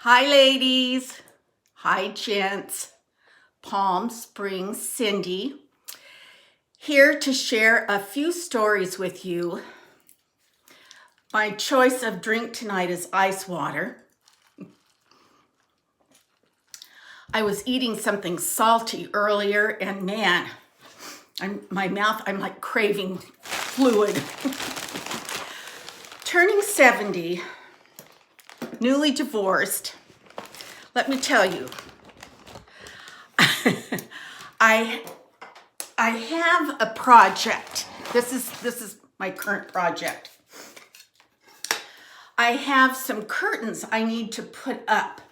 Hi ladies, hi gents, Palm Springs Cindy, here to share a few stories with you. My choice of drink tonight is ice water. I was eating something salty earlier and man, my mouth, I'm like craving fluid. Turning 70, newly divorced, let me tell you, I have a project. This is my current project. I have some curtains I need to put up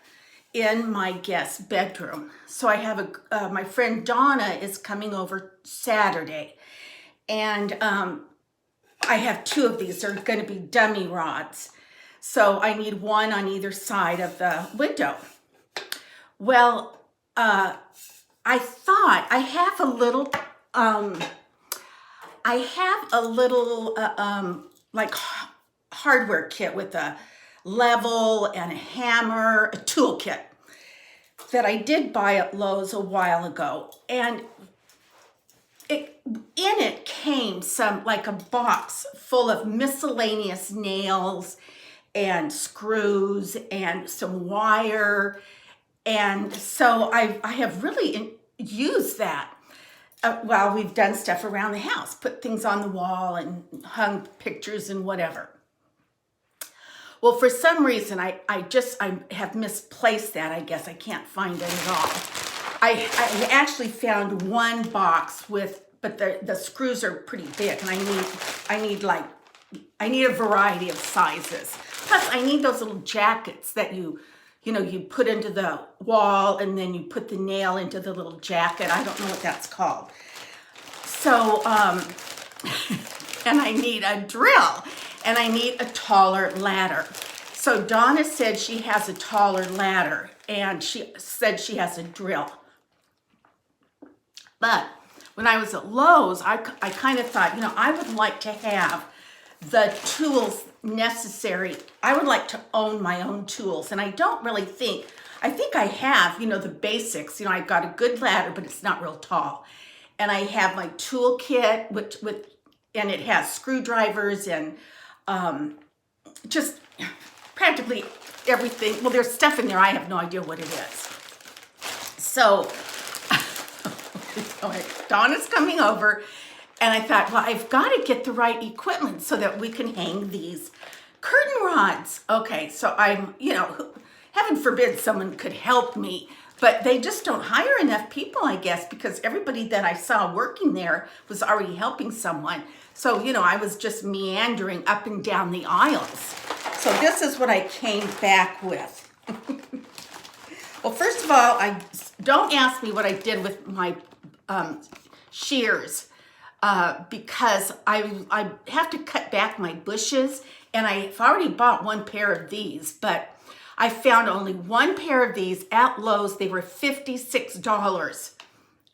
in my guest bedroom. So I have my friend Donna is coming over Saturday, and I have two of these. They're going to be dummy rods. So I need one on either side of the window. Well, I thought I have a little like hardware kit with a level and a hammer, a tool kit that I did buy at Lowe's a while ago. And in it came some, like a box full of miscellaneous nails and screws and some wire. And so I have really used that. Well, we've done stuff around the house, put things on the wall and hung pictures and whatever. Well, for some reason, I have misplaced that. I guess I can't find it at all. I actually found one box but the screws are pretty big, and I need a variety of sizes. Plus, I need those little jackets that you put into the wall, and then you put the nail into the little jacket. I don't know what that's called. So, and I need a drill, and I need a taller ladder. So Donna said she has a taller ladder, and she said she has a drill. But when I was at Lowe's, I kind of thought, I would like to have the tools necessary. I would like to own my own tools, and I don't really think, I think I have, the basics. I've got a good ladder, but it's not real tall. And I have my tool kit, and it has screwdrivers and just practically everything. Well, there's stuff in there, I have no idea what it is. So, Donna's coming over, and I thought, well, I've got to get the right equipment so that we can hang these curtain rods. Okay, so I'm, heaven forbid someone could help me, but they just don't hire enough people, I guess, because everybody that I saw working there was already helping someone. So, I was just meandering up and down the aisles. So this is what I came back with. Well, first of all, don't ask me what I did with my shears, because I have to cut back my bushes, and I've already bought one pair of these, but I found only one pair of these at Lowe's. They were $56.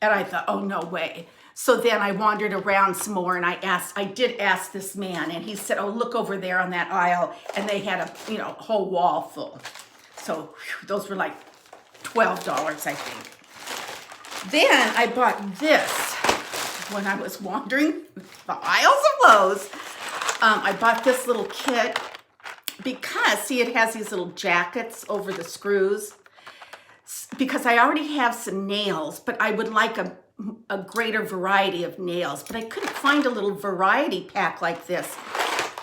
And I thought, oh, no way. So then I wandered around some more, and I did ask this man, and he said, oh, look over there on that aisle. And they had a whole wall full. So those were like $12, I think. Then I bought this when I was wandering the aisles of Lowe's. I bought this little kit because, see, it has these little jackets over the screws, because I already have some nails, but I would like a greater variety of nails. But I couldn't find a little variety pack like this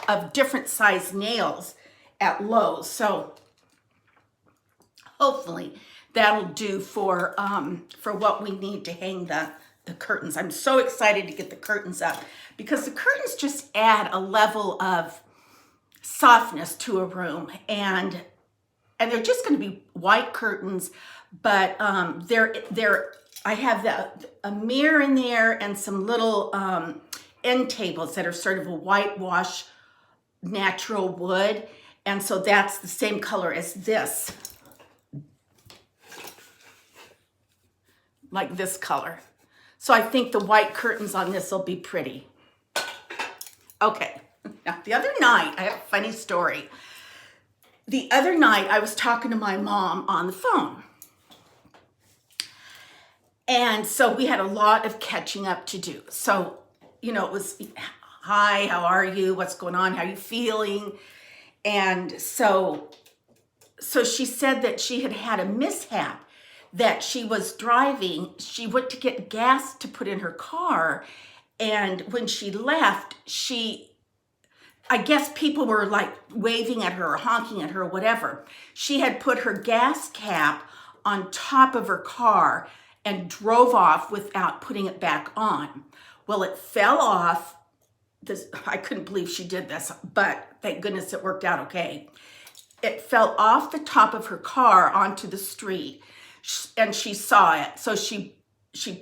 of different size nails at Lowe's. So hopefully that'll do for what we need to hang the curtains. I'm so excited to get the curtains up, because the curtains just add a level of softness to a room, and they're just going to be white curtains, but I have a mirror in there and some little end tables that are sort of a whitewash natural wood, and so that's the same color as this, like this color. So I think the white curtains on this will be pretty. Okay, now the other night, I have a funny story. the other night I was talking to my mom on the phone. And so we had a lot of catching up to do. So, it was, hi, how are you? What's going on? How are you feeling? And so she said that she had had a mishap, that she was driving. She went to get gas to put in her car. And when she left, I guess people were like waving at her or honking at her or whatever. She had put her gas cap on top of her car and drove off without putting it back on. Well, it fell off. I couldn't believe she did this, but thank goodness it worked out okay. It fell off the top of her car onto the street, and she saw it. So she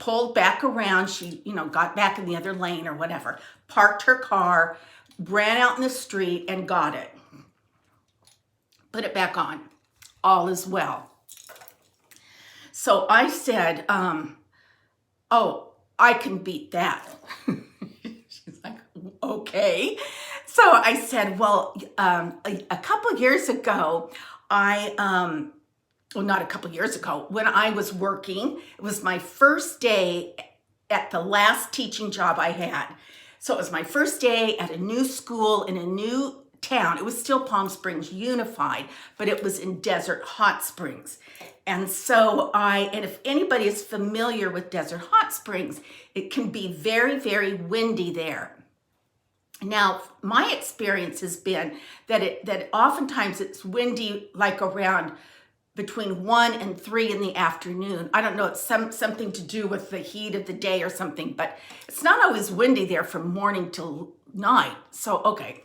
pulled back around. She, got back in the other lane or whatever, parked her car, ran out in the street and got it. Put it back on. All is well. So I said, oh, I can beat that. She's like, okay. So I said, well, a couple years ago, well, not a couple years ago, when I was working, it was my first day at the last teaching job I had. So it was my first day at a new school in a new town. It was still Palm Springs Unified, but it was in Desert Hot Springs. And so and if anybody is familiar with Desert Hot Springs, it can be very, very windy there. Now, my experience has been that oftentimes it's windy like around between 1 and 3 in the afternoon. I don't know, it's something to do with the heat of the day or something, but it's not always windy there from morning till night. So, okay.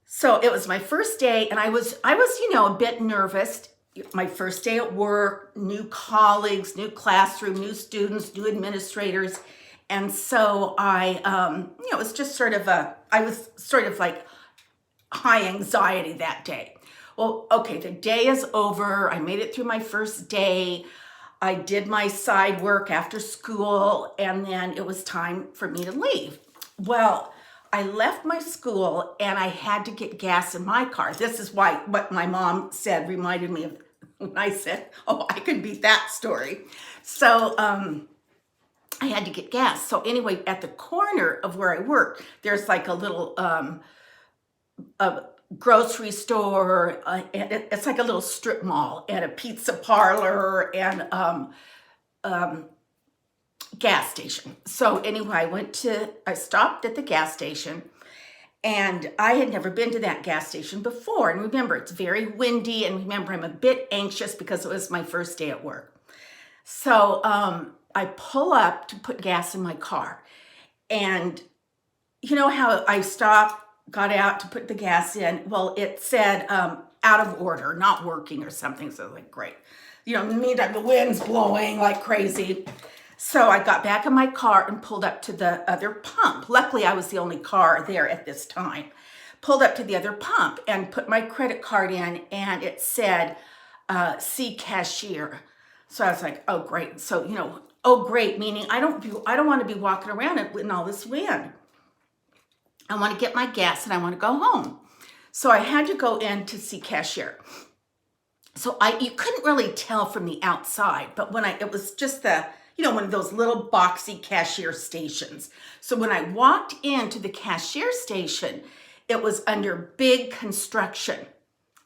So it was my first day, and I was a bit nervous. My first day at work, new colleagues, new classroom, new students, new administrators. And so it was just I was sort of like high anxiety that day. Well, okay, the day is over. I made it through my first day. I did my side work after school, and then it was time for me to leave. Well, I left my school and I had to get gas in my car. This is what my mom said reminded me of when I said, oh, I could beat that story. So I had to get gas. So anyway, at the corner of where I work, there's like a little a grocery store. It's like a little strip mall and a pizza parlor and gas station. So anyway, I stopped at the gas station, and I had never been to that gas station before. And remember, it's very windy, and remember, I'm a bit anxious because it was my first day at work. So I pull up to put gas in my car, and you know how I stopped, got out to put the gas in? Well, it said out of order, not working or something. So I was like, great. Meantime, the wind's blowing like crazy. So I got back in my car and pulled up to the other pump. Luckily, I was the only car there at this time. Pulled up to the other pump and put my credit card in, and it said, see cashier. So I was like, oh, great. So, oh, great, meaning I don't want to be walking around in all this wind. I want to get my gas and I want to go home. So I had to go in to see cashier. So you couldn't really tell from the outside, but it was just one of those little boxy cashier stations. So when I walked into the cashier station, it was under big construction,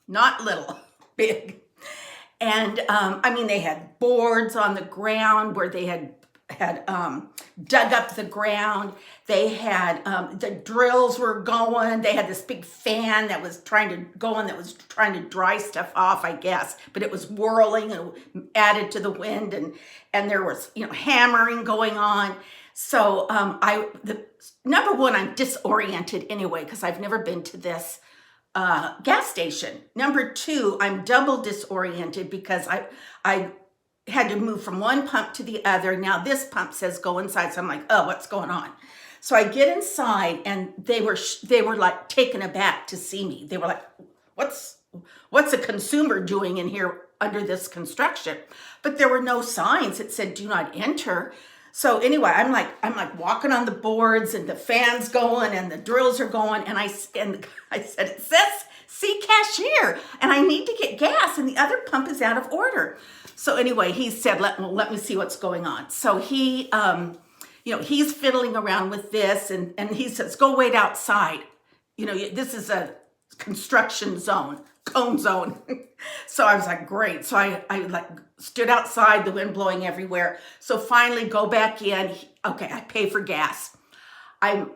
not little, big. And they had boards on the ground where they had dug up the ground. They had the drills were going. They had this big fan that was trying to go on, that was trying to dry stuff off, I guess, but it was whirling and added to the wind, and there was hammering going on. So number one, I'm disoriented anyway because I've never been to this gas station. Number two, I'm double disoriented because I had to move from one pump to the other. Now this pump says go inside. So I'm like, oh, what's going on? So I get inside, and they were like taken aback to see me. They were like, what's a consumer doing in here under this construction? But there were no signs that said do not enter. So anyway, I'm like walking on the boards, and the fan's going and the drills are going. And I said, it says see, cashier, and I need to get gas, and the other pump is out of order. So anyway, he said, let me see what's going on. So he, he's fiddling around with this, and he says, go wait outside. This is a construction zone, cone zone. So I was like, great. So I like stood outside, the wind blowing everywhere. So finally go back in. Okay, I pay for gas. I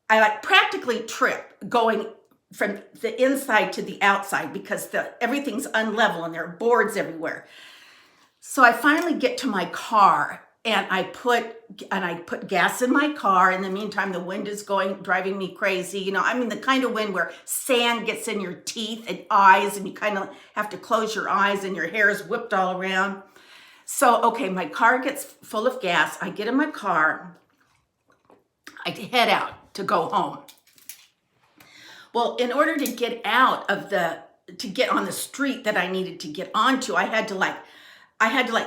like practically trip going from the inside to the outside because everything's unlevel and there are boards everywhere. So I finally get to my car and I put gas in my car. In the meantime, the wind is driving me crazy. The kind of wind where sand gets in your teeth and eyes and you kind of have to close your eyes and your hair is whipped all around. So, okay, my car gets full of gas. I get in my car. I head out to go home. Well, in order to get to get on the street that I needed to get onto, I had to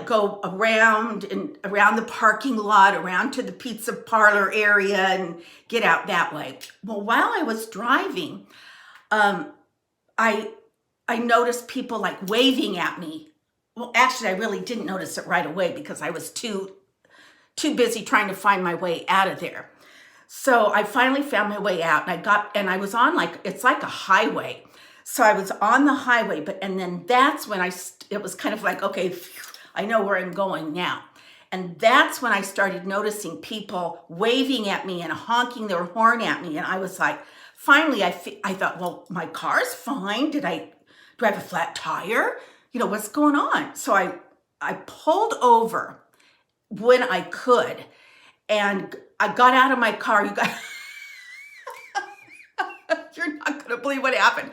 go around the parking lot, around to the pizza parlor area and get out that way. Well, while I was driving, I noticed people like waving at me. Well, actually, I really didn't notice it right away because I was too busy trying to find my way out of there. So I finally found my way out and I was on it's like a highway. So I was on the highway, and then that's when it was kind of like, okay, phew, I know where I'm going now. And that's when I started noticing people waving at me and honking their horn at me. And I was like, finally, I thought, well, my car's fine. Do I have a flat tire? What's going on? So I pulled over when I could and I got out of my car. You're not going to believe what happened.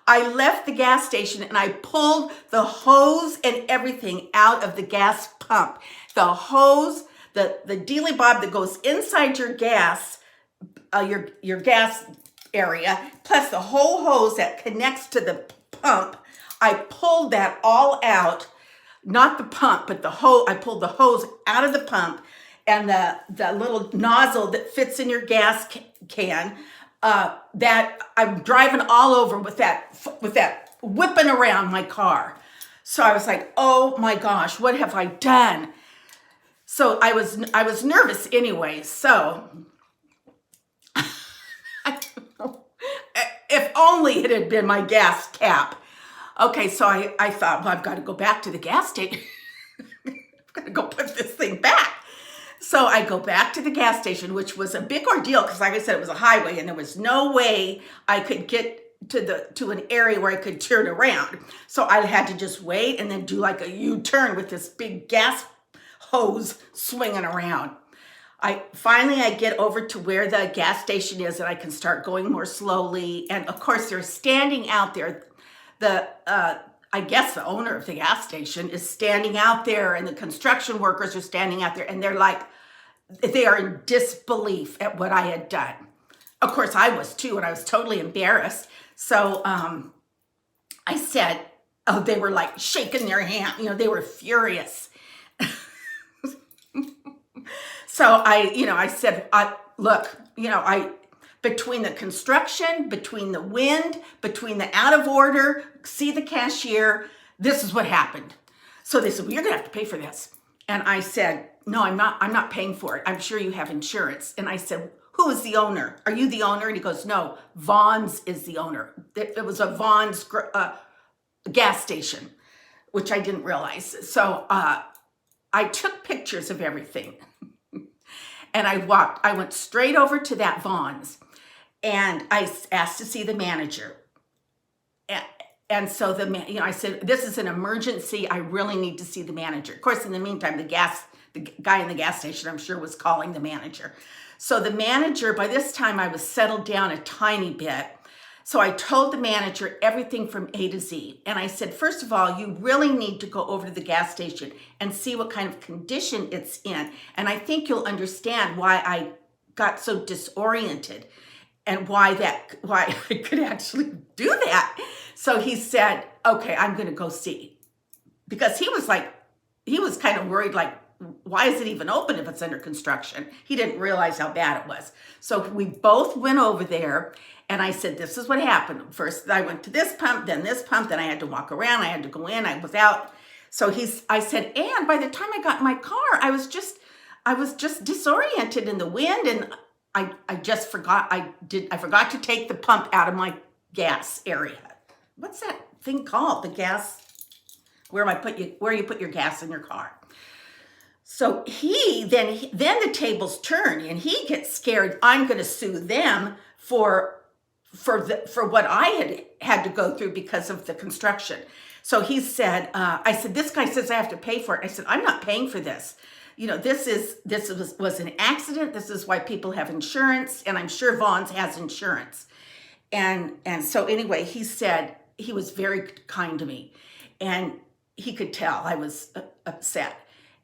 I left the gas station and I pulled the hose and everything out of the gas pump. The hose, the dealy bob that goes inside your gas, your gas area, plus the whole hose that connects to the pump. I pulled that all out, not the pump, but the hose. I pulled the hose out of the pump and the little nozzle that fits in your gas can. That I'm driving all over with that whipping around my car. So I was like, oh my gosh, what have I done? So I was nervous anyway. So if only it had been my gas cap. Okay, so I thought, well, I've got to go back to the gas station. I've got to go put this thing back. So I go back to the gas station, which was a big ordeal because, like I said, it was a highway and there was no way I could get to an area where I could turn around. So I had to just wait and then do like a U-turn with this big gas hose swinging around. I get over to where the gas station is and I can start going more slowly. And of course, they're standing out there. I guess the owner of the gas station is standing out there and the construction workers are standing out there and they are in disbelief at what I had done. Of course, I was too, and I was totally embarrassed. So I said, oh, they were like shaking their hand. They were furious. So I said, look, between the construction, between the wind, between the out of order, see the cashier, this is what happened. So they said, well, you're going to have to pay for this. And I said, no, I'm not paying for it. I'm sure you have insurance. And I said, who is the owner? Are you the owner? And he goes, no, Vaughn's is the owner. It was a Vaughn's gas station, which I didn't realize. So I took pictures of everything. And I went straight over to that Vaughn's. And I asked to see the manager. And so I said, this is an emergency. I really need to see the manager. Of course, in the meantime, the guy in the gas station, I'm sure, was calling the manager. So the manager, by this time, I was settled down a tiny bit. So I told the manager everything from A to Z. And I said, first of all, you really need to go over to the gas station and see what kind of condition it's in. And I think you'll understand why I got so disoriented and why I could actually do that. So he said, okay, I'm going to go see. Because he was kind of worried, like, why is it even open if it's under construction? He didn't realize how bad it was. So we both went over there, and I said, this is what happened. First, I went to this pump, then I had to walk around, I had to go in, I was out. So I said, and by the time I got in my car, I was just disoriented in the wind, and I just forgot, I forgot to take the pump out of my gas area. What's that thing called? The gas, where you put your gas in your car. So then the tables turn, and he gets scared. I'm going to sue them for what I had to go through because of the construction. So he said, I said, this guy says I have to pay for it. I said, I'm not paying for this. This was an accident. This is why people have insurance, and I'm sure Vaughn's has insurance. And so anyway, he said, he was very kind to me, and he could tell I was upset.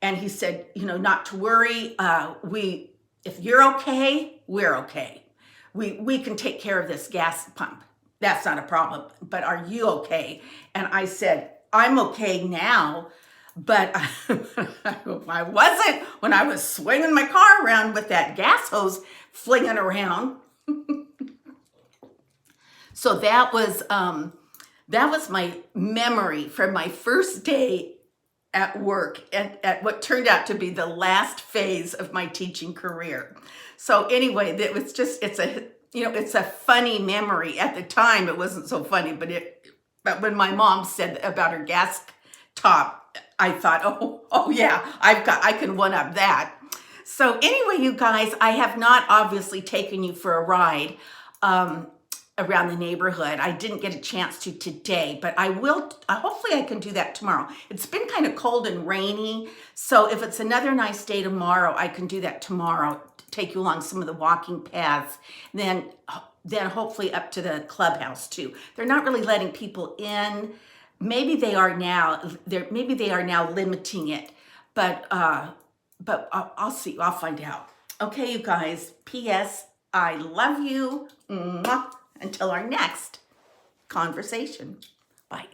And he said, not to worry. If you're okay, we're okay. We can take care of this gas pump. That's not a problem. But are you okay? And I said, I'm okay now, but I wasn't when I was swinging my car around with that gas hose flinging around. So that was my memory from my first day at work at what turned out to be the last phase of my teaching career. So anyway, it's a funny memory. At the time, it wasn't so funny, but when my mom said about her gas top, I thought, oh yeah, I can one up that. So anyway, you guys, I have not obviously taken you for a ride around the neighborhood. I didn't get a chance to today, but I will. Hopefully I can do that tomorrow. It's been kind of cold and rainy, so if it's another nice day tomorrow, I can do that tomorrow, take you along some of the walking paths, then hopefully up to the clubhouse too. They're not really letting people in. Maybe they are now. Maybe they are now limiting it, but I'll see. I'll find out. Okay, you guys. P.S. I love you. Mwah. Until our next conversation. Bye.